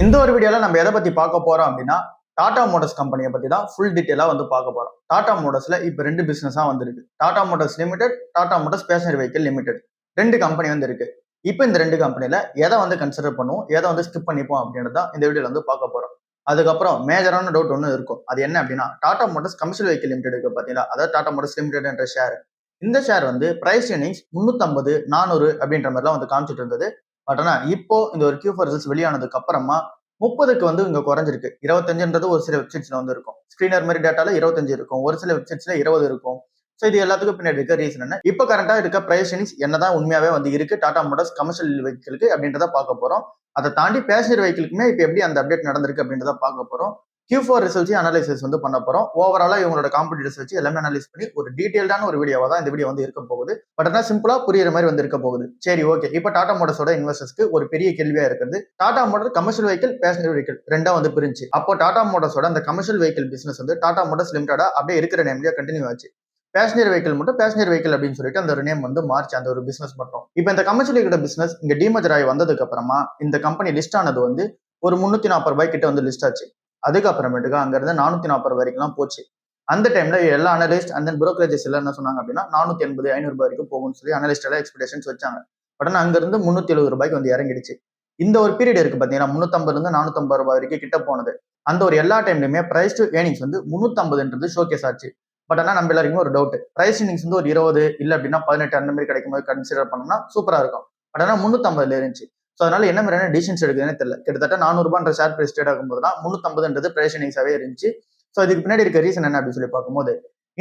இந்த ஒரு வீடியோல நம்ம எதை பத்தி பார்க்க போறோம் அப்படின்னா டாடா மோட்டார்ஸ் கம்பெனியை பத்தி தான் ஃபுல் டீட்டெயிலா வந்து பார்க்க போறோம். டாடா மோட்டார்ஸ்ல இப்ப ரெண்டு பிசினஸா வந்திருக்கு. Tata Motors limited, Tata motors passenger vehicle limited. ரெண்டு கம்பெனி வந்து இருக்கு. இப்போ இந்த ரெண்டு கம்பெனில எதை வந்து கன்சிடர் பண்ணுவோம், எதை வந்து ஸ்கிப் பண்ணிப்போம் அப்படின்றது தான் இந்த வீடியோல வந்து பார்க்க போறோம். அதுக்கப்புறம் மேஜரான டவுட் ஒன்று இருக்கும். அது என்ன அப்படின்னா Tata motors commercial vehicle limited இருக்கு பாத்தீங்களா, அதாவது டாடா மோட்டார்ஸ் லிமிடெட் என்ற ஷேர். இந்த ஷேர் வந்து பிரைஸ் ஏர்னிங்ஸ் 350 400 அப்படின்ற மாதிரிலாம் வந்து காமிச்சிட்டு இருந்தது. பட் ஆனா இப்போ இந்த ஒரு Q4 ரிசல்ட்ஸ் வெளியானதுக்கு அப்புறமா 30க்கு வந்து இங்க குறைஞ்சிருக்கு. 25ன்றது ஒரு சில வெப்சைட்ஸ்ல வந்து இருக்கும். ஸ்கிரீனர் மாதிரி டேட்டால 25 இருக்கும், ஒரு சில வெப்சைட்ஸ்ல 20 இருக்கும். ஸோ இது எல்லாத்துக்கும் பின்னாடி இருக்க ரீசன் என்ன, இப்போ கரண்டா இருக்க பிரைஸ் ஏர்னிங்ஸ் என்னதான் உண்மையாவே வந்து இருக்கு டாடா மோட்டார்ஸ் கமர்ஷியல் வெஹிக்கிளுக்கு அப்படின்றத பார்க்க போறோம். அதை தாண்டி பேசஞ்சர் வெஹிக்கிளுக்குமே இப்போ எப்படி அந்த அப்டேட் நடந்திருக்கு அப்படின்றத பார்க்க போறோம். Q4 ரிசல்ட்ஸ் அனலைசிஸ் வந்து பண்ண போறோம். ஓவராலா இவங்களோட காம்படிட்டர்ஸ் வச்சு எல்லாமே அனலைஸ் பண்ணி ஒரு டீடைல்டான ஒரு வீடியோவா தான் இந்த வீடியோ வந்து இருக்க போகுது. பட் ஆனால் சிம்பிளா புரியுற மாதிரி வந்து இருக்க போகுது. சரி, ஓகே. இப்போ டாடா மோட்டார்ஸோட இன்வெஸ்டர்ஸ்க்கு ஒரு பெரிய கேள்வியா இருக்குது. Tata motor commercial vehicle, passenger vehicle ரெண்டா வந்து பிரிஞ்சு. அப்போ டாடா மோட்டார்ஸோட அந்த கமர்ஷியல் வெஹிக்கிள் பிசினஸ் வந்து டாடா மோட்டார்ஸ் லிமிடெடா அப்படியே இருக்கிற நேம்லயே கண்டினியூ ஆச்சு. பேசஞ்சர் வெஹிக்கிள் மட்டும் பேசஞ்சர் வெஹிக்கிள் அப்படின்னு சொல்லிட்டு அந்த ஒரு நேம் வந்து மார்ச், அந்த ஒரு பிசினஸ் மட்டும். இப்போ இந்த கமர்ஷியல் வெஹிக்கிள் பிசினஸ் இங்க டீமர்ஜர் ஆகி வந்ததுக்கு அப்புறமா இந்த கம்பெனி லிஸ்ட் ஆனது வந்து ஒரு 340 ரூபாய் கிட்ட வந்து லிஸ்ட் ஆச்சு. அதுக்கப்புறமேட்டுக்கு அங்க இருந்து 440 வரைக்கும் போச்சு. அந்த டைம்ல எல்லா அனலிஸ்ட் அண்ட் தென் புரோக்கரேஜஸ் எல்லாம் என்ன சொன்னாங்க அப்படின்னா 480 500 ரூபாய் வரைக்கும் போகும்னு சொல்லி அனலிஸ்ட் எல்லாம் எக்ஸ்பெக்டேஷன்ஸ் வச்சாங்க. பட் ஆனால் அங்க இருந்து 370 ரூபாய்க்கு வந்து இறங்கிடுச்சு. இந்த ஒரு பீரியட் இருக்கு பாத்தீங்கன்னா 350 இருந்து 450 ரூபாய் வரைக்கும் கிட்ட போனது. அந்த ஒரு எல்லா டைம்லயுமே பிரைஸ் டு ஏர்னிங்ஸ் வந்து 350ன்றது ஷோகேஸ் ஆச்சு. பட் ஆனால் நம்ம எல்லாருக்குமே ஒரு டவுட், பிரைஸ் ஏர்னிங்ஸ் வந்து ஒரு 20 இல்ல அப்படின்னா 18 அந்த மாதிரி கிடைக்கும் போது கன்சிடர் பண்ணோம்னா சூப்பரா இருக்கும். பட் ஆனால் 350 இருந்துச்சு. ஸோ அதனால என்ன மாதிரியான டிசிஷன்ஸ் எடுக்குதுன்னு தெரியல. கிட்டத்தட்ட 400 ரூபான்ற ஷேர் பிரைஸ் ட்ரேட் ஆகும்போது தான் 350ன்றது பிரைஸ் ஏர்னிங்ஸாவே இருந்துச்சு. ஸோ இதுக்கு பின்னாடி இருக்க ரீசன் என்ன அப்படின்னு சொல்லி பார்க்கும்போது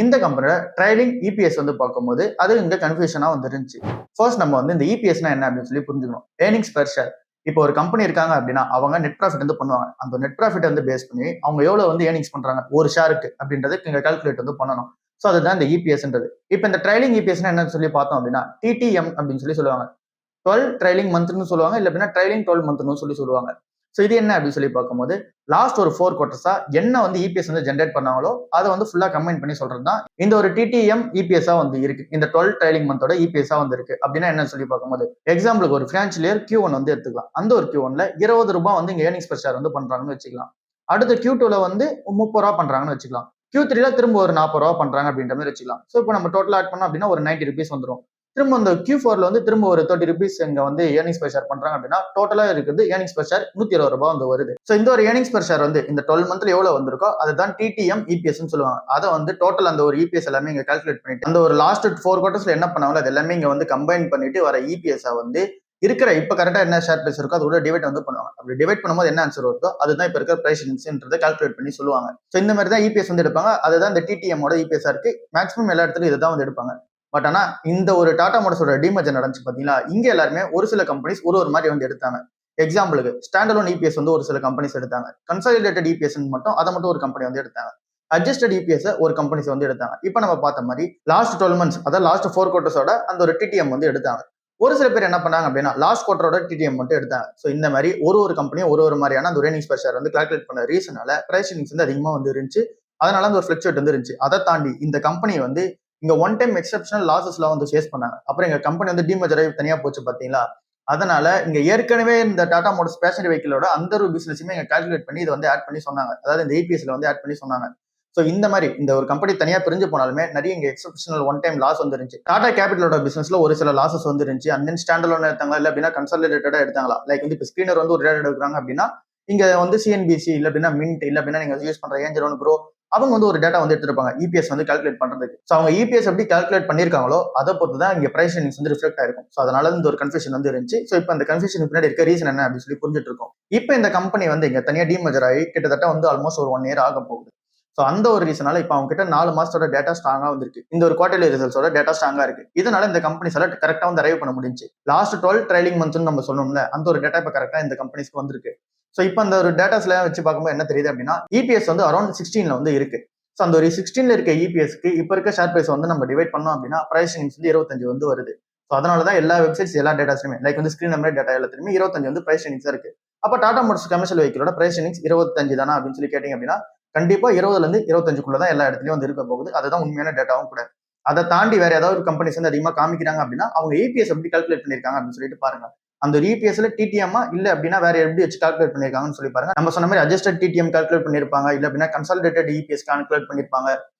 இந்த கம்பெனியோட ட்ரைலிங் இபிஎஸ் வந்து பார்க்கும்போது அது இங்க கன்ஃபியூஷனா வந்து இருந்துச்சு. ஃபர்ஸ்ட் நம்ம வந்து இந்த இபிஎஸ்னா என்ன அப்படின்னு சொல்லி புரிஞ்சுக்கணும். Earnings per share. இப்போ ஒரு கம்பெனி இருக்காங்க அப்படின்னா அவங்க நெட் ப்ராஃபிட் வந்து பண்ணுவாங்க. அந்த நெட் ப்ராஃபிட் வந்து பேஸ் பண்ணி அவங்க எவ்வளவு வந்து ஏர்னிங்ஸ் பண்றாங்க ஒரு ஷேருக்கு அப்படின்றது இங்க கால்குலேட் வந்து பண்ணணும். ஸோ அதுதான் இந்த இபிஎஸ்ன்றது. இப்போ இந்த ட்ரைலிங் இபிஎஸ்னா என்னன்னு சொல்லி பார்த்தோம் அப்படின்னா டிடிஎம் அப்படின்னு சொல்லி சொல்லுவாங்க. 12 ட்ரைலிங் மந்த்னு சொல்லுவாங்க, இல்ல அப்படின்னா ட்ரைலிங் 12 மந்த்னு சொல்லி சொல்லுவாங்க. ஸோ இது என்ன அப்படின்னு சொல்லி பார்க்கும்போது லாஸ்ட் ஒரு 4 குவார்டர்ஸா என்ன வந்து இபிஎஸ் வந்து ஜென்ரேட் பண்ணாங்களோ அதை வந்து ஃபுல்லா கம்பைன் பண்ணி சொல்றது தான் இந்த ஒரு டிடிஎம் இபிஎஸ்ஸா வந்து இருக்கு. இந்த 12 ட்ரைலிங் மந்தோட இபிஎஸ்ஸா வந்து இருக்கு. அப்படின்னா என்ன சொல்லி பார்க்கும்போது எக்ஸாம்பிளுக்கு ஒரு ஃபினான்ஷியல் இயர் Q1 வந்து எடுத்துக்கலாம். அந்த ஒரு Q1ல 20 ரூபாய் வந்து இங்க ஏர்னிங்ஸ் பெர் ஷேர் வந்து பண்றாங்கன்னு வச்சுக்கலாம். அடுத்த Q2ல வந்து 30 ரூபாய் பண்றாங்கன்னு வச்சுக்கலாம். Q3ல திரும்ப ஒரு 40 ரூபாய் பண்றாங்க அப்படின்ற மாதிரி வச்சுக்கலாம். ஸோ இப்போ நம்ம டோட்டல் ஆட் பண்ணோம் அப்படின்னா ஒரு 90 ருபீஸ் வந்துடும். திரும்ப அந்த Q4ல வந்து திரும்ப ஒரு 30 ருபீஸ் இங்க வந்து ஏர்னிங்ஸ் பெர் ஷேர் பண்றாங்க அப்படின்னா டோட்டலா இருக்குது ஏர்னிங்ஸ் பெர் ஷேர் 120 ரூபாய் வந்து வருது. ஸோ இந்த ஒரு ஏர்னிங்ஸ் பெர் ஷேர் வந்து இந்த 12 மந்த்ல எவ்வளவு வந்திருக்கோ அதுதான் டிடிஎம் இபிஎஸ் சொல்லுவாங்க. அதை வந்து டோட்டல் அந்த ஒரு இபிஎஸ் எல்லாமே இங்க கால்குலேட் பண்ணிட்டு அந்த ஒரு லாஸ்ட் 4 குவார்டர்ஸ்ல என்ன பண்ணாங்களோ அது எல்லாமே இங்க வந்து கம்பைன் பண்ணிட்டு வர இபிஎஸ் வந்து இருக்கிற இப்ப கரெக்டா என்ன ஷேர் பிரைஸ் இருக்கோ அதோட டிவைட் வந்து பண்ணுவாங்க. அப்படி டிவைட் பண்ணும்போது என்ன ஆன்சர் வருதோ அதுதான் இப்ப இருக்கிற பிரைஸ் இன்சென்ட்ன்றதை கால்குலேட் பண்ணி சொல்லுவாங்க. ஸோ இந்த மாதிரி தான் இபிஎஸ் வந்து எடுப்பாங்க. அதுதான் இந்த டிடிஎம்மோட இபிஎஸ் இருக்கு. மேக்ஸிமம் எல்லா இடத்துலயும் இதுதான் வந்து எடுப்பாங்க. பட் ஆனா இந்த ஒரு டாடா மோட்டார்ஸோட டிமர்ஜர் நடந்துச்சு பாத்தீங்களா, இங்க எல்லாருமே ஒரு சில கம்பெனிஸ் ஒரு மாதிரி வந்து எடுத்தாங்க. எக்ஸாம்பிளுக்கு ஸ்டாண்டலோன் இபிஎஸ் வந்து ஒரு சில கம்பெனிஸ் எடுத்தாங்க. கன்சாலிடேட்டட் இபிஎஸ் மட்டும் அதை மட்டும் ஒரு கம்பெனி வந்து எடுத்தாங்க. அட்ஜஸ்டட் இபிஎஸ் ஒரு கம்பெனிஸ் வந்து எடுத்தாங்க. இப்போ நம்ம பார்த்த மாதிரி லாஸ்ட் 12 மந்த்ஸ் அதாவது லாஸ்ட் 4 குவார்டர்ஸோட அந்த ஒரு டிடிஎம் வந்து எடுத்தாங்க. ஒரு சில பேர் என்ன பண்ணாங்க அப்படின்னா லாஸ்ட் குவார்டரோட டிடிஎம் மட்டும் எடுத்தாங்க. ஸோ இந்த மாதிரி ஒரு கம்பெனியும் ஒரு மாதிரியான அந்த ஏர்னிங்ஸ் பெர் ஷேர் வந்து கால்குலேட் பண்ண ரீசனால பிரைஸ் ஏர்னிங்ஸ் வந்து அதிகமா வந்து இருந்துச்சு. அதனால அந்த ஒரு ஃபிளக்சுவேட் வந்து இருந்துச்சு. அதை தாண்டி இந்த கம்பெனி வந்து இங்க ஒன் டைம் எக்ஸப்ஷனல் லாசஸ்லாம் வந்து ஃபேஸ் பண்ணாங்க. அப்புறம் எங்க கம்பெனி வந்து டிமர்ஜர் ஆகி தனியா போச்சு பாத்தீங்களா. அதனால இங்க ஏற்கனவே இந்த டாடா மோட்டார்ஸ் பேசஞ்சர் வெஹிக்கிளோட அந்த ஒரு பிசினஸுமே இங்க கால்குலேட் பண்ணி இதை வந்து ஆட் பண்ணி சொன்னாங்க. அதாவது இந்த இபிஎஸ்ல வந்து ஆட் பண்ணி சொன்னாங்க. ஸோ இந்த மாதிரி இந்த ஒரு கம்பெனி தனியா பிரிஞ்சு போனாலுமே நிறைய இங்க எக்ஸப்ஷனல் ஒன் டைம் லாஸ் வந்து இருந்துச்சு. டாடா கேபிட்டலோட பிசினஸ்ல ஒரு சில லாசஸ் வந்து இருந்துச்சு. அண்ட் தென் ஸ்டாண்டலோன் எடுத்தாங்களா இல்ல அப்படின்னா கன்சாலிடேட்டடா எடுத்தாங்களா. லைக் வந்து இப்போ ஸ்கிரீனர் வந்து ஒரு ரேட் எடுக்கிறாங்க அப்படின்னா இங்க வந்து சிஎன்பிசி இல்ல அப்படின்னா மின்ட் இல்ல அப்படின்னா நீங்க யூஸ் பண்ற ஏஞ்சல் ப்ரோ அவங்க வந்து ஒரு டேட்டா வந்து எடுத்துருப்பாங்க இபிஎஸ் வந்து கால்குலேட் பண்றதுக்கு. ஸோ அவங்க இபிஎஸ் எப்படி கால்குலேட் பண்ணிருக்காங்களோ அதை பொறுத்து தான் இங்க பிரைஸ் ஏர்னிங்ஸ் வந்து ரிஃப்ளெக்ட் ஆயிருக்கும். ஸோ அதனால இந்த ஒரு கன்ஃபியூஷன் வந்து இருந்துச்சு. ஸோ இப்போ அந்த கன்ஃபியூஷன் பின்னாடி இருக்க ரீசன் என்ன அப்படின்னு சொல்லி புரிஞ்சுட்டு இருக்கோம். இப்போ இந்த கம்பெனி வந்து இங்க தனியா டிமர்ஜர் ஆகி கிட்டத்தட்ட வந்து ஆல்மோஸ்ட் ஒரு 1 இயர் ஆக போகுது. ஸோ அந்த ஒரு ரீசனால இப்போ அவங்க கிட்ட 4 மாசத்தோட டேட்டா ஸ்ட்ராங்கா வந்துருக்கு. இந்த ஒரு குவார்டர்லி ரிசல்ட்ஸோட டேட்டா ஸ்ட்ராங்கா இருக்கு. இதனால இந்த கம்பெனிஸ் எல்லாம் கரெக்டா வந்து அரைவ் பண்ண முடிஞ்சு. லாஸ்ட் 12 ட்ரைலிங் மந்த்ஸ் நம்ம சொல்லணும்ல அந்த ஒரு டேட்டா இப்போ கரெக்டா இந்த கம்பெனிஸ்க்கு வந்திருக்கு. ஸோ இப்போ அந்த ஒரு டேட்டாஸ்ல வச்சு பார்க்கும்போது என்ன தெரியுது அப்படின்னா இபிஎஸ் வந்து அரௌண்ட் 16ல வந்து இருக்கு. ஸோ அந்த ஒரு 16ல இருக்க இபிஎஸ்க்கு இப்போ இருக்க ஷேர் பிரைஸ் வந்து நம்ம டிவைட் பண்ணோம் அப்படின்னா பிரைஸ் ஏர்னிங்ஸ் வந்து 25 வந்து வருது. ஸோ அதனால தான் எல்லா வெப்சைட்ஸ் எல்லா டேட்டாஸ்லுமே லைக் வந்து ஸ்கிரீன் நம்பர் டேட்டா எல்லாத்துலையுமே 25 வந்து பிரைஸ் ஏர்னிங்ஸ் இருக்கு. அப்போ டாடா மோட்டார்ஸ் கமர்ஷியல் வெஹிக்கிளோட பிரைஸ் ஏர்னிங்ஸ் 25 தானா அப்படின்னு சொல்லி கேட்டீங்க அப்படின்னா கண்டிப்பா 20ல இருந்து 25க்குள்ள தான் எல்லா இடத்துலயும் வந்து இருக்க போகுது. அதுதான் உண்மையான டேட்டாவும் கூட. அதை தாண்டி வேற ஏதாவது ஒரு கம்பெனிஸ் வந்து அதிகமா காமிக்கிறாங்க அப்படின்னா அவங்க இபிஎஸ் எப்படி கால்குலேட் பண்ணிருக்காங்க அப்படின்னு சொல்லிட்டு பாருங்க. அந்த ஒரு இபிஎஸ்ல டிடிஎம்மா இல்ல அப்படின்னா வேற எப்படி வச்சு கால்குலேட் பண்ணிருக்காங்கன்னு சொல்லி பாருங்க. நம்ம சொன்ன மாதிரி அட்ஜஸ்டட் டிடிஎம் கால்குலேட் பண்ணிருப்பாங்க, இல்ல அப்படின்னா கன்சாலிடேட்டட் இபிஎஸ் கால்குலேட் பண்ணிருப்பாங்க,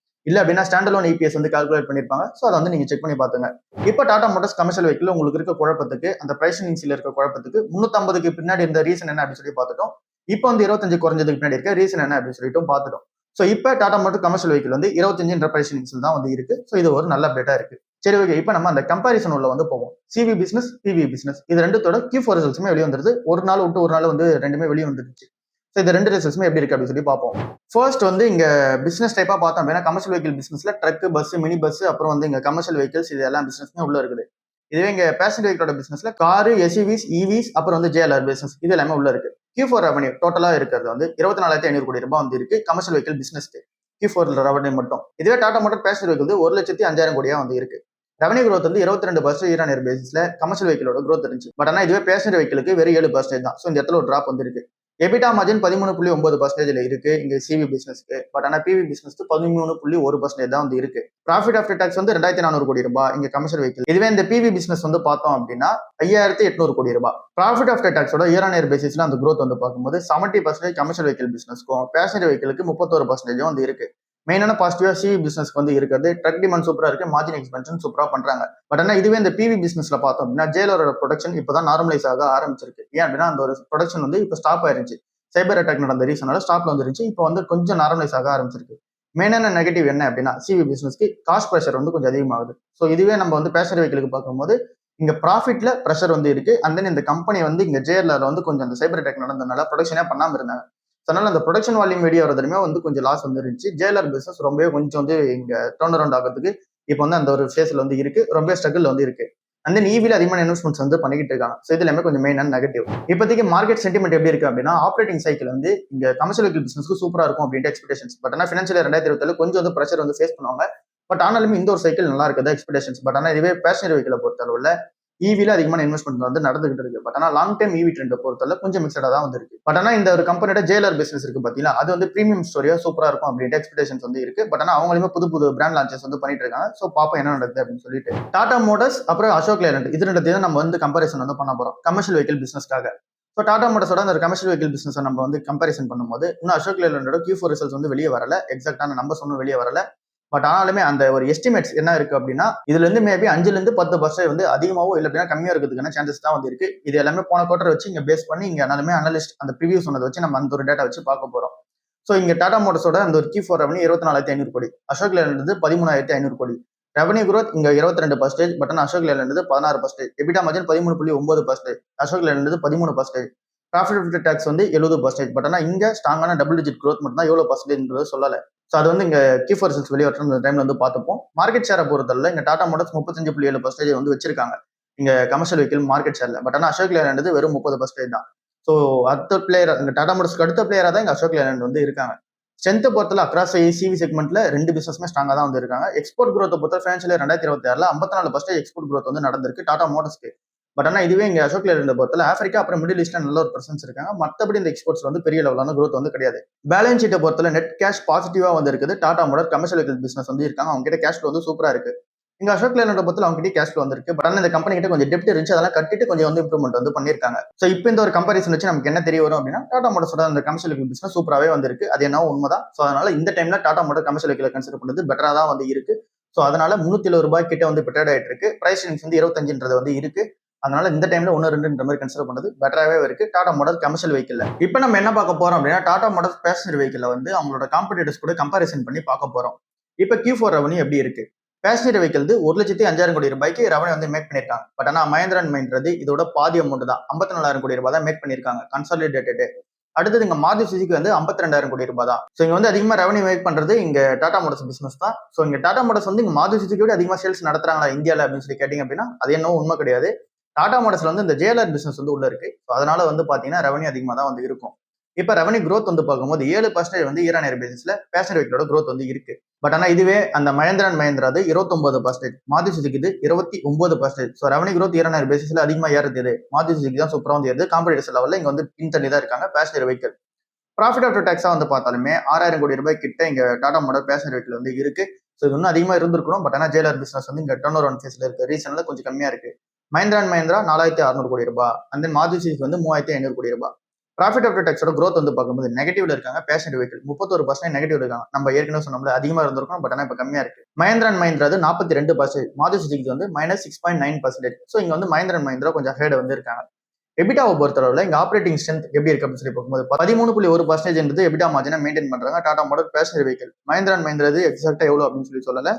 இல்ல அப்படின்னா ஸ்டாண்டலோன் இபிஎஸ் வந்து கால்குலேட் பண்ணிருப்பாங்க. ஸோ அதை வந்து நீங்க செக் பண்ணி பாத்துங்க. இப்போ டாடா மோட்டார்ஸ் கமர்ஷியல் வெஹிக்கிள் உங்களுக்கு இருக்க குழப்பத்துக்கு, அந்த பிரைசிங்ஸ்ல இருக்க குழப்பத்துக்கு 350க்கு பின்னாடி இருந்த ரீசன் என்ன அப்படின்னு சொல்லி பார்த்துட்டோம். இப்போ வந்து 25 குறைஞ்சதுக்கு பின்னாடி இருக்க ரீசன் என்ன அப்படின்னு சொல்லிட்டு பார்த்துட்டோம். ஸோ இப்போ டாடா மோட்டார் கமர்ஷியல் வெஹிக்கிள் வந்து 25 பிரைசிங்ஸ்ல தான் வந்து இருக்கு. ஸோ இது ஒரு நல்ல அப்டேட்டா இருக்கு. சரி, ஓகே. இப்போ நம்ம அந்த கம்பாரிசன் உள்ள வந்து போவோம். சிவி பிசினஸ், பிவி பிசினஸ் இது ரெண்டுத்தோட Q4 ரிசல்ட்ஸுமே வெளியே வந்துருது. ஒரு நாள் விட்டு ஒரு நாள் வந்து ரெண்டுமே வெளியே வந்துருச்சு. ஸோ இந்த ரெண்டு ரிசல்ட்ஸுமே எப்படி இருக்கு அப்படின்னு சொல்லி பார்ப்போம். ஃபர்ஸ்ட் வந்து இங்க பிசினஸ் டைப்பா பார்த்தோம் அப்படின்னா கமர்ஷியல் வெஹிக்கிள் பிசினஸ்ல ட்ரக், பஸ், மினி பஸ், அப்புறம் வந்து இங்க கமர்ஷியல் வெஹிக்கிள்ஸ் இது எல்லா பிசினஸ்மே உள்ள இருக்குது. இதுவே இங்க பேசஞ்சர் வெஹிக்கிளோட பிசினஸ்ல காரு, எஸ்யூவிஸ், இவிஸ், அப்புறம் வந்து JLR பிசினஸ் இது எல்லாமே உள்ள இருக்கு. Q4 ரெவன்யூ டோட்டலா இருக்கிறது வந்து 24,500 கோடி ரூபாய் வந்து இருக்கு கமர்ஷியல் வெஹிக்கிள் பிசினஸ்க்கு Q4 ரெவன்யூ மட்டும். இதுவே டாடா மோட்டார் பேசஞ்சர் வெஹிக்கிள் 1,05,000 கோடியா வந்து இருக்கு. ரெவன்யூ growth வந்து 22% இயர் ஆன் இயர் பேசிஸ்ல கமர்ஷியல் வெஹிக்கிளோட growth இருந்துச்சு. பட் ஆனா இதுவே பேசஞ்சர் வெஹிக்கிளுக்கு வெறும் 7% தான். ஸோ இந்த இடத்துல ஒரு டிராப் வந்து இருக்கு. எபிட்டா மார்ஜின் 13.9% இருக்கு இங்க சிவி பிசினஸ்க்கு. பட் ஆனா பிவி பிசினஸ்க்கு 13.1% தான் வந்து இருக்கு. ப்ராஃபிட் ஆஃப்டர் டாக்ஸ் வந்து 2,400 கோடி ரூபாய் இங்க கமர்ஷியல் வெஹிக்கிள். இதுவே இந்த பிவி பிசினஸ் வந்து பார்த்தோம் அப்படின்னா 5,800 கோடி ரூபாய். ப்ராஃபிட் ஆஃப்டர் டாக்ஸோட இயர் ஆன் இயர் பேசிஸ்ல அந்த growth வந்து பார்க்கும்போது 70% கமர்ஷியல் வெஹிக்கிள் பிசினஸ்க்கும் பேசஞ்சர் வெஹிக்கிளுக்கு 31% வந்து இருக்கு. மெயினான பாசிட்டிவா சிவி பிசினஸ்க்கு வந்து இருக்கிறது ட்ரக் டிமாண்ட் சூப்பரா இருக்கு, மார்ஜின் எக்ஸ்பென்ஷன் சூப்பரா பண்றாங்க. பட் ஆனா இதுவே இந்த பிவி பிசினஸ்ல பார்த்தோம் அப்படின்னா JLR ப்ரொடக்ஷன் இப்பதான் நார்மலைஸ் ஆக ஆரம்பிச்சிருக்கு. ஏன் அப்படின்னா அந்த ஒரு ப்ரொடக்ஷன் வந்து இப்போ ஸ்டாப் ஆயிருச்சு. சைபர் அட்டாக் நடந்த ரீசனால ஸ்டாப்ல வந்துருச்சு. இப்போ வந்து கொஞ்சம் நார்மலைஸ் ஆக ஆரம்பிச்சிருக்கு. மெயினான நெகட்டிவ் என்ன அப்படின்னா சிவி பிசினஸ்க்கு காஸ்ட் ப்ரெஷர் வந்து கொஞ்சம் அதிகமாகுது. ஸோ இதுவே நம்ம வந்து பேசஞ்சர் வெஹிக்கிளுக்கு பார்க்கும்போது இங்க ப்ராஃபிட்ல ப்ரெஷர் வந்து இருக்கு. அண்ட் தென் இந்த கம்பெனி வந்து இங்க JLR வந்து கொஞ்சம் அந்த சைபர் அட்டாக் நடந்ததுனால ப்ரொடக்ஷனே பண்ணாம இருந்தாங்க. அதனால அந்த ப்ரொடக்ஷன் வால்யூம் வெளியே வரதுமே வந்து கொஞ்சம் லாஸ் வந்து இருந்துச்சு. JLR பிசினஸ் ரொம்பவே கொஞ்சம் வந்து இங்க டர்ன் அரௌண்ட் ஆகிறதுக்கு இப்போ வந்து அந்த ஒரு ஃபேஸ்ல வந்து இருக்கு. ரொம்ப ஸ்ட்ரகிள் வந்து இருக்கு. அந்த ஈவில அதிகமான இன்வெஸ்ட்மெண்ட்ஸ் வந்து பண்ணிக்கிட்டு இருக்காங்க. ஸோ இது எல்லாமே கொஞ்சம் மெயினான நெகட்டிவ். இப்போதைக்கு மார்க்கெட் சென்டிமெண்ட் எப்படி இருக்கு அப்படின்னா ஆப்ரேட்டிங் சைக்கிள் வந்து இங்க கமர்ஷியல் வெஹிக்கிள் பிசினஸ்க்கு சூப்பரா இருக்கும் அப்படின்ட்டு எக்ஸ்பெக்டேஷன்ஸ். பட் ஆனா ஃபினான்ஷியல் 2027 கொஞ்சம் வந்து ப்ரெஷர் வந்து ஃபேஸ் பண்ணுவாங்க. பட் ஆனாலுமே இந்த ஒரு சைக்கிள் நல்லா இருக்குது எக்ஸ்பெக்டேஷன்ஸ். பட் ஆனா இதுவே பேசஞ்சர் வெஹிக்கிளை பொறுத்தளவுல ஈவில அதிகமான இன்வெஸ்ட்மெண்ட் வந்து நடந்துகிட்டு இருக்கு. பட் ஆனா லாங் டைம் ஈவி ட்ரெண்ட் பொறுத்தவரை கொஞ்சம் மிக்சடா தான் வந்து இருக்கு. பட் ஆனா இந்த ஒரு கம்பெனியோட JLR பிசினஸ் இருக்கு பாத்தீங்கன்னா அது வந்து பிரீமியம் ஸ்டோரியா சூப்பரா இருக்கும் அப்படின்ட்டு எக்ஸ்பெக்டேஷன்ஸ் வந்து இருக்கு. பட் ஆனா அவங்களுமே புது புது பிராண்ட் லான்ச்சஸ் வந்து பண்ணிட்டு இருக்காங்க. ஸோ பாப்போம் என்ன நடக்குது அப்படின்னு சொல்லிட்டு. டாடா மோட்டார்ஸ் அப்புறம் அசோக் லேலண்ட் இது ரெண்டுத்தையும் நம்ம வந்து கம்பேரிசன் வந்து பண்ண போறோம் கமர்ஷியல் வெஹிக்கிள் பிசினஸ்க்காக. ஸோ டாடா மோட்டார்ஸோட அந்த கமர்ஷியல் வெஹிக்கிள் பிசினஸ் நம்ம வந்து கம்பேரிசன் பண்ணும்போது இன்னும் அசோக் லேலண்டோட Q4 ரிசல்ட்ஸ் வந்து வெளியே வரல. எக்ஸாக்டான நம்பர்ஸ் ஒன்றும் வெளியே வரல. பட் ஆனாலுமே அந்த ஒரு எஸ்டிமேட்ஸ் என்ன இருக்கு அப்படின்னா இதுல இருந்து மேபி 5-10% வந்து அதிகமாவோ இல்ல அப்படின்னா கம்மியா இருக்கிறதுக்கான சான்சஸ் தான் வந்து இருக்கு. இது எல்லாமே போன குவார்டர் வச்சு இங்க பேஸ் பண்ணி இங்க எல்லாமே அனலிஸ்ட் அந்த ப்ரிவியூ சொன்னதை வச்சு நம்ம அந்த ஒரு டேட்டா வச்சு பார்க்க போறோம். ஸோ இங்க டாடா மோட்டார்ஸோட அந்த ஒரு Q4 ரெவன்யூ 24,500 கோடி, அசோக் லேலண்ட் 13,500 கோடி. ரெவன்யூ growth இங்க 22%. பட் ஆனா Ashok Leyland 16%. EBITDA margin 13.9%, Ashok Leyland 13%. Profit after tax வந்து 70%. பட் ஆனா இங்க ஸ்ட்ராங்கான டபுள் டிஜிட் growth மட்டும் தான் எவ்வளவு பர்சன்டேஜ்ன்றது சொல்லல. ஸோ அது வந்து இங்க Q4 ரிசல்ட்ஸ் வெளியே வரணும் அந்த டைம்ல வந்து பார்த்துப்போம். மார்க்கெட் ஷேரை பொறுத்தவரை இங்க டாடா மோட்டார்ஸ் 35.7% வந்து வச்சிருக்காங்க இங்க கமர்ஷியல் வெஹிக்கிள் மார்க்கெட் ஷேர்ல. பட் ஆனா அசோக் லேலண்ட் வெறும் 30% தான். ஸோ அடுத்த பிளேயர் இங்க டாடா மோட்டார்ஸ்க்கு அடுத்த பிளேயரா தான் இங்க அசோக் லேலண்ட் வந்து இருக்காங்க. ஸ்ட்ரென்த் பொறுத்தல அக்ராஸ் சிவி செக்மெண்ட்ல ரெண்டு பிசினஸ்மே ஸ்ட்ராங்கா தான் வந்து இருக்காங்க. எக்ஸ்போர்ட் growth பொறுத்த ஃபினான்ஷியல் 2026 54% எக்ஸ்போர்ட் growth வந்து நடந்திருக்கு டாடா மோட்டார்ஸ்க்கு. பட் ஆனா இதுவே இங்க அசோக் லேலண்ட் பொறுத்தல ஆப்பிரிக்கா அப்புறம் மிடில் ஈஸ்ட்ல நல்ல ஒரு பிரசன்ஸ் இருக்காங்க. மற்றபடி இந்த எக்ஸ்போர்ட்ஸ் வந்து பெரிய லெவலான growth வந்து கிடையாது. பேலன்ஸ் ஷீட்டை பொறுத்தல நெட் கேஷ் பாசிட்டிவா வந்து இருக்குது. Tata motor commercial vehicle business வந்து இருக்காங்க. அவங்க கிட்ட கேஷ் ஃப்ளோ வந்து சூப்பரா இருக்கு. இங்க அசோக் லேலண்ட் பொறுத்தல அவங்க கிட்ட கேஷ் ஃப்ளோ வந்திருக்கு. பட் ஆனா இந்த கம்பெனி கிட்ட கொஞ்சம் டெப்ட் இருந்துச்சு. அதெல்லாம் கட்டிட்டு கொஞ்சம் வந்து இம்ப்ரூவ்மெண்ட் வந்து பண்ணிருக்காங்க. ஸோ இப்போ இந்த ஒரு கம்பேரிசன் வச்சு நமக்கு என்ன தெரிய வரும் அப்படின்னா டாடா மோட்டார்ஸோட அந்த கமர்ஷியல் வெஹிக்கிள் பிசினஸ் சூப்பராகவே வந்திருக்கு. அது என்ன உண்மைதான். ஸோ அதனால இந்த டைம்ல Tata motor commercial vehicle consider பண்ணது பெட்டரா தான் வந்து இருக்கு. ஸோ அதனால 370 ரூபாய் கிட்ட வந்து ட்ரேட் ஆயிட்டு இருக்கு. பிரைஸ் வந்து 25 வந்து இருக்கு. அதனால இந்த டைம்ல 1-2 மாதிரி கன்சிடர் பண்ணது பெட்டராகவே இருக்கு டாடா மோட்டார் கமர்ஷியல் வெஹிக்கிள். இப்போ நம்ம என்ன பார்க்க போறோம் அப்படின்னா டாடா மோட்டார் பேசஞ்சர் வெஹிக்கிள் வந்து அவங்களோட காம்படிட்டர்ஸ் கூட கம்பேரிசன் பண்ணி பார்க்க போறோம். இப்போ Q4 ரெவன்யூ எப்படி இருக்கு? பேசஞ்சர் வெஹிக்கிள் 1,05,000 கோடி ரூபாய்க்கு ரெவன்யூ வந்து மேக் பண்ணிருக்காங்க. பட் ஆனா மஹேந்திரா அண்ட் மஹிந்திரா இதோட பாதி அமௌண்ட் தான் 54,000 கோடி ரூபாய் தான் மேக் பண்ணிருக்காங்க கன்சாலிடேட்டட். அடுத்தது இங்க மாருதி சுசுகி வந்து 52,000 கோடி ரூபாய் தான். ஸோ இங்க வந்து அதிகமா ரெவன்யூ மேக் பண்றது இங்க டாடா மோட்டார்ஸ் பிசினஸ் தான். ஸோ இங்க டாடா மோட்டார்ஸ் வந்து இங்க மாருதி சுசுகியோட அதிகமா சேல்ஸ் நடத்துறாங்களா இந்தியாவில் அப்படின்னு சொல்லி கேட்டீங்க அப்படின்னா அது என்னவோ உண்மை கிடையாது. டாடா மோட்டார்ஸ்ல வந்து இந்த JLR பிசினஸ் வந்து உள்ள இருக்கு. ஸோ அதனால வந்து பாத்தீங்கன்னா ரெவன்யூ அதிகமா தான் வந்து இருக்கும். இப்ப ரெவன்யூ growth வந்து பார்க்கும்போது 7% வந்து இயர் ஆன் இயர் பேசிஸ்ல பேசஞ்சர் வெஹிக்கிளோட growth வந்து இருக்கு. பட் ஆனா இதுவே அந்த Mahindra and Mahindra 29%, Maruti Suzuki 29%. So revenue growth year on year பேசிஸ்ல அதிகமா ஏறுது. மாருதி சுசுகி தான் சூப்பரா வந்து ஏறுது. காம்படிட்டர்ஸ் லெவல்ல இங்க வந்து பின் தள்ளி தான் இருக்காங்க பேசஞ்சர் வெஹிக்கிள். ப்ராஃபிட் ஆஃப்டர் டாக்ஸா வந்து பார்த்தாலுமே 6,000 கோடி ரூபாய் கிட்ட இங்க டாடா மோட்டார் பேசஞ்சர் வெஹிக்கிள் வந்து இருக்கு. ஸோ இது இன்னும் அதிகமா இருந்திருக்கணும். பட் ஆனா JLR பிசினஸ் வந்து இங்க டர்ன் அரவுண்ட் ஃபேஸ்ல இருக்க ரீசன்ல கொஞ்சம் கம்மியா இருக்கு. மஹிந்திரா அண்ட் மஹிந்திரா 4600 கோடி ரூபாய். அண்ட் தென் மாருதி சுசுகி வந்து 3500 கோடி ரூபாய். ப்ராஃபிட் ஆஃப்டர் டேக்ஸோட growth வந்து பார்க்கும்போது நெகட்டிவ்ல இருக்காங்க. பேசஞ்சர் வெஹிக்கிள் 31% நெகட்டிவ் இருக்காங்க. நம்ம ஏற்கனவே சொன்னோம்ல அதிகமா இருந்திருக்கும், பட் ஆனால் இப்போ கம்மியா இருக்கு. மஹிந்திரா அண்ட் மஹிந்திரா 42%, மாருதி சுசுகி வந்து -6.9%. ஸோ இங்க வந்து மஹிந்திரா அண்ட் மஹிந்திரா கொஞ்சம் ஹேட் வந்து இருக்காங்க. எபிட்டாவை பொறுத்தளவுல இங்க ஆப்ரேட்டிங் ஸ்ட்ரென்த் எப்படி இருக்கு அப்படின்னு சொல்லி பார்க்கும்போது 13.1% என்பது எபிட்டா மார்ஜினை மெயின்டைன் பண்றாங்க Tata motor passenger vehicle. Mahindra and Mahindra எக்ஸாக்டா எவ்வளவு அப்படின்னு சொல்லி சொல்லல.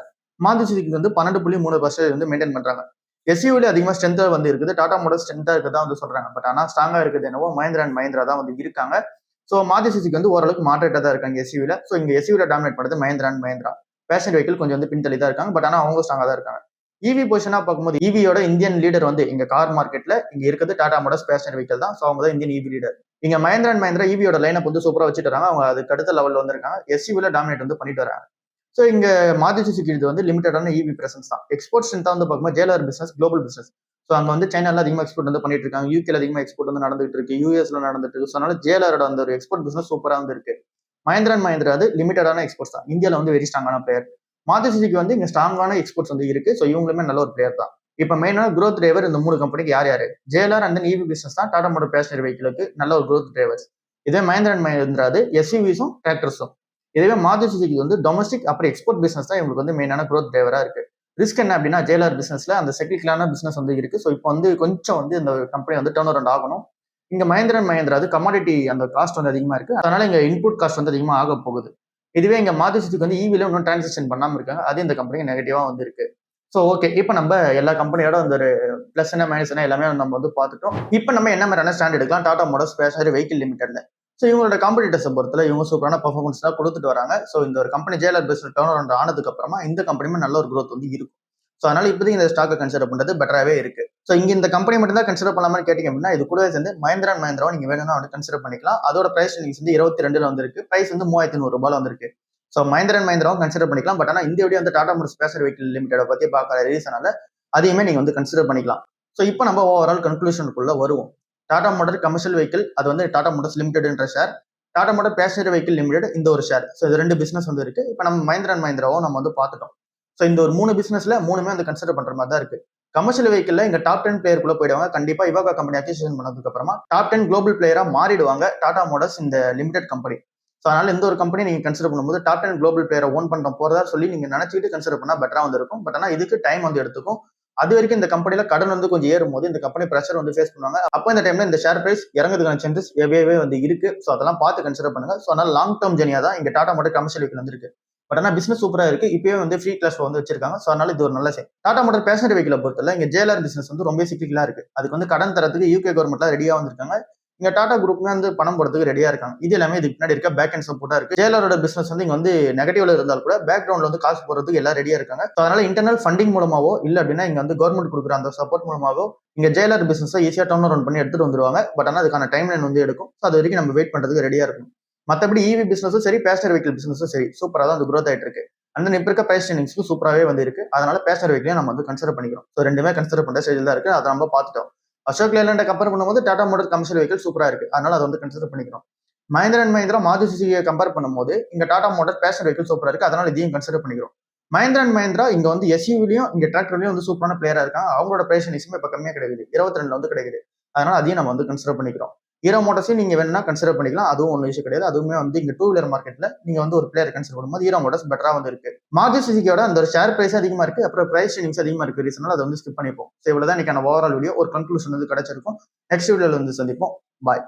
மாருதி சுசுகி வந்து 12.3% வந்து மெயின்டைன் பண்றாங்க. எஸ்யூவில அதிகமா ஸ்ட்ரென்த்தா வந்து இருக்குது. டாடா மோட்டார் ஸ்ட்ரென்த்தா இருக்கதான் வந்து சொல்றாங்க. பட் ஆனா ஸ்ட்ராங்கா இருக்குது என்னவோ மஹிந்திரா அண்ட் மஹிந்திரா தான் வந்து இருக்காங்க. ஸோ மாருதி சுசுகி வந்து ஓரளவுக்கு மாடரேட்டா தான் இருக்காங்க எஸ்யூவில. ஸோ இங்க எஸ்யூவில டாமினேட் பண்ணுறது Mahindra and Mahindra. Passenger vehicle கொஞ்சம் வந்து பின்தள்ளி தான் இருக்காங்க. பட் ஆனா அவங்க ஸ்ட்ராங்கா தான் இருக்காங்க. இவி பொசிஷனா பார்க்கும்போது இவியோட இந்தியன் லீடர் வந்து இங்க கார் மார்க்கெட்ல இங்க இருக்குது டாடா மோட்டார்ஸ் பேசஞ்சர் வெஹிக்கிள் தான். ஸோ அவங்க தான் இந்தியன் இவி லீடர். இங்க மஹிந்திரா அண்ட் மஹிந்திரா இவியோட லைனப் வந்து சூப்பரா வச்சுட்டு வராங்க. அவங்க அதுக்கு அடுத்த லெவல்ல வந்திருக்காங்க. எஸ்யூவில டாமினேட் வந்து பண்ணிட்டு வராங்க. ஸோ இங்க மாருதி சுசுகி இது வந்து லிமிட்டடான இவி பிரசன்ஸ் தான். எக்ஸ்போர்ட் ஸ்ட்ரென்த்தா வந்து பார்க்கும்போது ஜேலர் பிசினஸ் குளோபல் பிசினஸ். ஸோ அங்க வந்து சைனால அதிகமாக எக்ஸ்போர்ட் வந்து பண்ணிட்டு இருக்காங்க. யூகேல அதிகமாக எக்ஸ்போர்ட் வந்து நடந்துட்டு இருக்கு. யூஎஸ்ல நடந்துட்டு இருக்கு. ஸோ அதனால ஜேலரோட அந்த ஒரு எக்ஸ்போர்ட் பிசினஸ் சூப்பரா வந்து இருக்கு. மஹிந்திரா அண்ட் மஹிந்திரா அது லிமிட்டடான எக்ஸ்போர்ட்ஸ் தான். இந்தியாவில் வந்து வெரி ஸ்ட்ராங்கான பிளேயர். மாருதி சுசுகி வந்து இங்க ஸ்ட்ராங்கான எக்ஸ்போர்ட்ஸ் வந்து இருக்கு. ஸோ இவங்களுமே நல்ல ஒரு பிளேயர் தான். இப்ப மெயினான growth டிரைவர் இந்த 3 கம்பெனிக்கு யார் யாரு? JLR and then EV business தான் டாடா மோட்டார் பேசஞ்சர் வெஹிக்கிளுக்கு நல்ல ஒரு growth டிரைவர்ஸ். இதே மஹிந்திரா அண்ட் மஹிந்திரா எஸ்யூவிஸும் டிராக்டர்ஸும். இதுவே மாருதி சுசுகி வந்து டொமஸ்டிக் அப்புறம் எக்ஸ்போர்ட் பிசினஸ் தான் இவங்களுக்கு வந்து மெயினான growth டிரைவரா இருக்கு. ரிஸ்க் என்ன அப்படின்னா ஜேஎல்ஆர் பிசினஸ்ல அந்த செக்லிக்கலான பிசினஸ் வந்து இருக்கு. ஸோ இப்போ வந்து கொஞ்சம் வந்து இந்த கம்பெனி வந்து டர்ன் அரௌண்ட் ஆகணும். இங்க மஹிந்திரா அண்ட் மஹிந்திரா கமாடிட்டி அந்த காஸ்ட் வந்து அதிகமா இருக்கு. அதனால இங்க இன்புட் காஸ்ட் வந்து அதிகமா ஆக போகுது. இதுவே இங்க மாருதி சுசுகி வந்து இவில இன்னும் டிரான்சாக்ஷன் பண்ணாம இருக்காங்க. அது இந்த கம்பெனிக்கு நெகட்டிவா வந்து இருக்கு. ஸோ ஓகே, இப்போ நம்ம எல்லா கம்பெனியோட அந்த ஒரு பிளஸ் என்ன மைனஸ் என்ன எல்லாமே நம்ம வந்து பார்த்துட்டோம். இப்போ நம்ம என்ன மாதிரியான ஸ்டாண்ட் எடுக்கலாம் டாடா மோட்டார்ஸ் பேசஞ்சர் வெஹிக்கிள் லிமிடெட்ல. ஸோ இவங்களோட காம்படிட்டர்ஸை பொறுத்தல இவங்க சூப்பரான பர்ஃபார்மன்ஸ் தான் கொடுத்துட்டு வராங்க. ஸோ இந்த ஒரு company JLR business turn around ஆனதுக்கு அப்புறமா இந்த கம்பெனியுமே நல்ல ஒரு growth வந்து இருக்கும். ஸோ அதனால இப்போதைக்கு இந்த ஸ்டாக்கை கன்சிடர் பண்றது பெட்டராகவே இருக்கு. ஸோ இங்க இந்த கம்பெனி மட்டும் தான் கன்சிடர் பண்ணலாம்னு கேட்டீங்க அப்படின்னா இது கூடவே சேர்ந்து மஹிந்திரா அண்ட் மஹிந்திராவை நீங்க வேணும்னா வந்து கன்சிடர் பண்ணிக்கலாம். அதோட பிரைஸ் வந்து 22ல வந்திருக்கு. பிரைஸ் வந்து 3100 ரூபாய் வந்திருக்கு. ஸோ மஹிந்திரா அண்ட் மஹிந்திராவும் கன்சிடர் பண்ணிக்கலாம். பட் ஆனால் இந்த வீடியோ வந்து Tata motors passenger vehicle limited பத்தி பார்க்குற ரீசனால அதையுமே நீங்க வந்து கன்சிடர் பண்ணிக்கலாம். ஸோ இப்போ நம்ம ஓவரால் கன்க்ளூஷனுக்குள்ள வருவோம். டாடா மோட்டார் கமர்ஷியல் வெஹிக்கிள் அது வந்து டாடா மோட்டார்ஸ் லிமிடெட்ன்ற share, Tata motor passenger vehicle limited இந்த ஒரு ஷேர். ஸோ இது 2 பிசினஸ் வந்து இருக்கு. இப்போ நம்ம மஹிந்திரா அண்ட் மஹிந்திராவும் நம்ம வந்து பார்த்துட்டோம். ஸோ இந்த ஒரு 3 பிசினஸ்ல 3மே வந்து கன்சிடர் பண்ற மாதிரி தான் இருக்கு. கமர்ஷியல் வெஹிக்கிள்ல இங்க டாப் 10 பிளேயருக்குள்ள போயிடுவாங்க. கண்டிப்பா இவாகா கம்பெனி அக்விசிஷன் பண்ணதுக்கு அப்புறமா டாப் 10 குளோபல் பிளேயரா மாறிடுவாங்க டாடா மோட்டார்ஸ் இந்த லிமிடெட் கம்பெனி. ஸோ அதனால இந்த ஒரு கம்பெனி நீங்க கன்சிடர் பண்ணும்போது டாப் 10 குளோபல் பிளேயரை ஓன் பண்ற போறதா சொல்லி நீங்க நினைச்சிட்டு கன்சிடர் பண்ணா பெட்டரா வந்து இருக்கும். பட் ஆனால் இதுக்கு டைம் வந்து எடுத்துக்கும். அது வரைக்கும் இந்த கம்பெனில கடன் வந்து கொஞ்சம் ஏறும்போது இந்த கம்பெனி பிரஷர் வந்து ஃபேஸ் பண்ணுவாங்க. அப்போ இந்த டைம்ல இந்த ஷேர் பிரைஸ் இறங்குறதுக்கான சான்சஸ் எவ்வளவே வந்து இருக்கு. ஸோ அதெல்லாம் பார்த்து கன்சிடர் பண்ணுங்க. ஸோ அதனால லாங் டேர்ம் ஜெனியா தான் இங்க டாடா மோட்டார் கமர்ஷியல் வெஹிக்கிள் வந்து இருக்கு. பட் ஆனால் பிசினஸ் சூப்பரா இருக்கு. இப்பயே வந்து ஃப்ரீ கிளாஸ் வந்து வச்சிருக்காங்க. ஸோ அதனால இது ஒரு நல்ல செயல். டாடா மோட்டார் பேசஞ்சர் வெஹிக்கிளை பொறுத்தல இங்க ஜேஎல்ஆர் பிசினஸ் வந்து ரொம்ப சிக்கிக்கலா இருக்கு. அதுக்கு வந்து கடன் தரத்துக்கு யூகே கவர்மெண்ட்லாம் ரெடியா வந்திருக்காங்க. இங்க டாடா குரூப்மே வந்து பணம் போடுறதுக்கு ரெடியா இருக்காங்க. இது எல்லாமே இதுக்கு பின்னாடி இருக்க பேக் அண்ட் சப்போர்ட்டா இருக்கு. ஜேஎல்ஆரோட பிசினஸ் வந்து இங்க வந்து நெகட்டிவ்ல இருந்தால் கூட பேக்ரவுண்ட்ல வந்து காசு போடுறதுக்கு எல்லாம் ரெடியா இருக்காங்க. ஸோ அதனால இன்டர்னல் ஃபண்டிங் மூலமாவோ இல்ல அப்படின்னா இங்க வந்து கவர்மெண்ட் கொடுக்குற அந்த சப்போர்ட் மூலமாவோ இங்க ஜேஎல்ஆர் பிசினஸ் ஈஸியா டர்ன் அரௌண்ட் பண்ணி எடுத்துட்டு வந்துருவாங்க. பட் ஆனால் அதுக்கான டைம் லைன் வந்து எடுக்கும். ஸோ அது வரைக்கும் நம்ம வெயிட் பண்றதுக்கு ரெடியா இருக்கும். மற்றபடி இவி பிசினஸும் சரி பேசஞ்சர் வெஹிக்கிள் பிசினஸும் சரி சூப்பரா தான் வந்து growth ஆயிட்டு இருக்கு. அந்த இப்ப இருக்க பிரைஸ் ட்ரெண்டிங்ஸ்க்கு சூப்பராகவே வந்து இருக்கு. அதனால பேசஞ்சர் வெஹிக்கிளையும் நம்ம வந்து கன்சிடர் பண்ணிக்கிறோம். ஸோ ரெண்டுமே கன்சிடர் பண்ற ஸ்டேஜில் தான் இருக்கு. அதை நம்ம பார்த்துட்டோம். அசோக் லேலண்டை கம்பேர் பண்ணும்போது டாடா மோட்டார் கமர்ஷியல் வெஹிக்கிள் சூப்பரா இருக்கு. அதனால அதை வந்து கன்சிடர் பண்ணிக்கிறோம். மஹிந்திரா அண்ட் மஹிந்திரா மாருதி சுசுகியை கம்பேர் பண்ணும்போது இங்க டாடா மோட்டார் பேசஞ்சர் வெஹிக்கிள் சூப்பரா இருக்கு. அதனால இதையும் கன்சிடர் பண்ணிக்கிறோம். மஹிந்திரா அண்ட் மஹிந்திரா இங்க வந்து எஸ்யூவிலையும் இங்க டிராக்டர்லயும் வந்து சூப்பரான பிளேயரா இருக்காங்க. அவங்களோட பிரைஸ் ட்ரெண்டிங்ஸுமே இப்ப கம்மியா கிடைக்குது. 22ல வந்து கிடைக்குது. அதனால அதையும் நம்ம வந்து கன்சிடர் பண்ணிக்கிறோம். ஹீரோ மோட்டார்ஸையும் நீங்க வேணும்னா கன்சிடர் பண்ணிக்கலாம். அதுவும் ஒன்றும் விஷயம் கிடையாது. அதுவுமே வந்து இங்க 2 வீலர் மார்க்கெட்ல நீங்க வந்து ஒரு பிளேயர் கன்சிடர் பண்ணும்போது ஹீரோ மோட்டார்ஸ் பெட்டரா வந்து இருக்கு. மாருதி சுசுகியோட அந்த ஒரு ஷேர் பிரைஸ் அதிகமா இருக்கு. அப்புறம் பிரைஸ் ட்ரெண்டிங்ஸ் அதிகமா இருக்கு. ரீசனால அதை வந்து ஸ்கிப் பண்ணிப்போம். ஸோ இவ்வளவுதான் இன்னைக்கான ஓவரால் வீடியோ. ஒரு கன்க்ளூஷன் வந்து கிடைச்சிருக்கும். நெக்ஸ்ட் வீடியோல வந்து சந்திப்போம். பாய்.